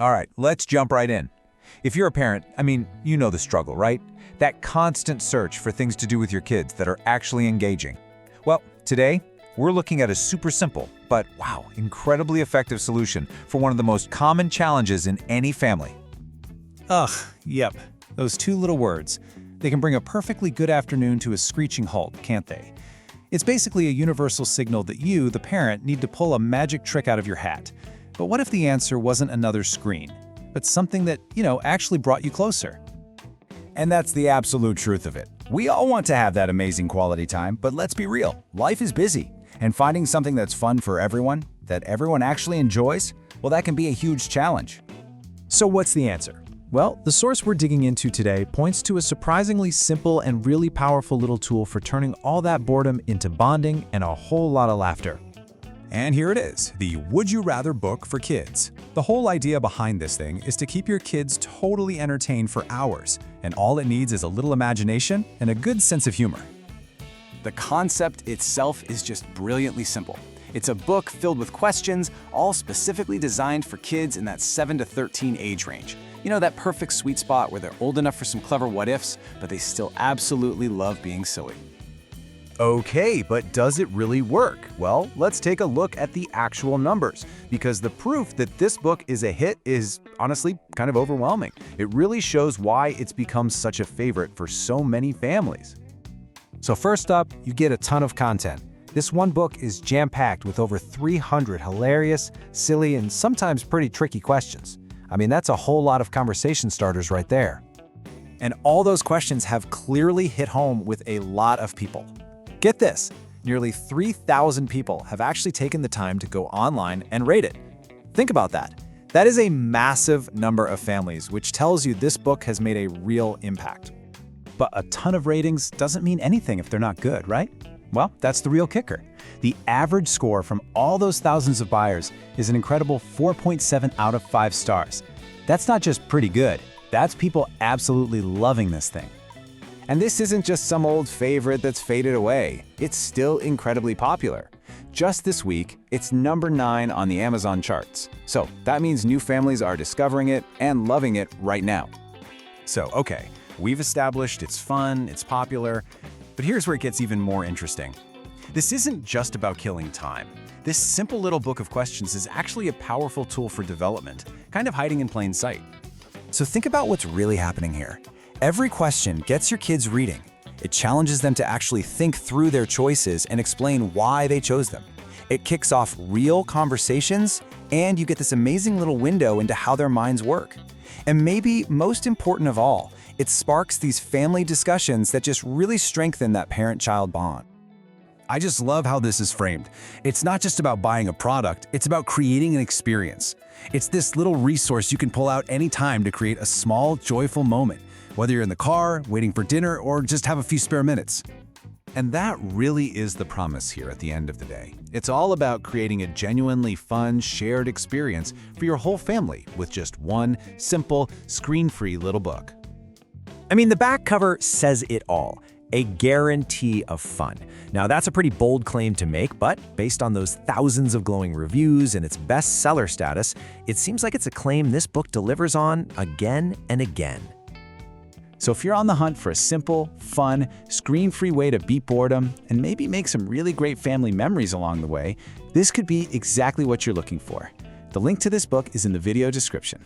All right, let's jump right in. If you're a parent, you know the struggle, right? That constant search for things to do with your kids that are actually engaging. Well, today, we're looking at a super simple, but wow, incredibly effective solution for one of the most common challenges in any family. Ugh, yep. Those two little words. They can bring a perfectly good afternoon to a screeching halt, can't they? It's basically a universal signal that you, the parent, need to pull a magic trick out of your hat. But what if the answer wasn't another screen, but something that, actually brought you closer? And that's the absolute truth of it. We all want to have that amazing quality time, but let's be real, life is busy. And finding something that's fun for everyone, that everyone actually enjoys, well, that can be a huge challenge. So what's the answer? Well, the source we're digging into today points to a surprisingly simple and really powerful little tool for turning all that boredom into bonding and a whole lot of laughter. And here it is, the Would You Rather book for kids. The whole idea behind this thing is to keep your kids totally entertained for hours, and all it needs is a little imagination and a good sense of humor. The concept itself is just brilliantly simple. It's a book filled with questions, all specifically designed for kids in that 7 to 13 age range. You know, that perfect sweet spot where they're old enough for some clever what-ifs, but they still absolutely love being silly. Okay, but does it really work? Well, let's take a look at the actual numbers, because the proof that this book is a hit is honestly kind of overwhelming. It really shows why it's become such a favorite for so many families. So first up, you get a ton of content. This one book is jam-packed with over 300 hilarious, silly, and sometimes pretty tricky questions. That's a whole lot of conversation starters right there. And all those questions have clearly hit home with a lot of people. Get this, nearly 3,000 people have actually taken the time to go online and rate it. Think about that. That is a massive number of families, which tells you this book has made a real impact. But a ton of ratings doesn't mean anything if they're not good, right? Well, that's the real kicker. The average score from all those thousands of buyers is an incredible 4.7 out of 5 stars. That's not just pretty good, that's people absolutely loving this thing. And this isn't just some old favorite that's faded away. It's still incredibly popular. Just this week, it's number 9 on the Amazon charts. So that means new families are discovering it and loving it right now. So, okay, we've established it's fun, it's popular, but here's where it gets even more interesting. This isn't just about killing time. This simple little book of questions is actually a powerful tool for development, kind of hiding in plain sight. So think about what's really happening here. Every question gets your kids reading. It challenges them to actually think through their choices and explain why they chose them. It kicks off real conversations, and you get this amazing little window into how their minds work. And maybe most important of all, it sparks these family discussions that just really strengthen that parent-child bond. I just love how this is framed. It's not just about buying a product, it's about creating an experience. It's this little resource you can pull out anytime to create a small, joyful moment, whether you're in the car, waiting for dinner, or just have a few spare minutes. And that really is the promise here at the end of the day. It's all about creating a genuinely fun, shared experience for your whole family with just one simple, screen-free little book. The back cover says it all. A guarantee of fun. Now, that's a pretty bold claim to make, but based on those thousands of glowing reviews and its bestseller status, it seems like it's a claim this book delivers on again and again. So if you're on the hunt for a simple, fun, screen-free way to beat boredom and maybe make some really great family memories along the way, this could be exactly what you're looking for. The link to this book is in the video description.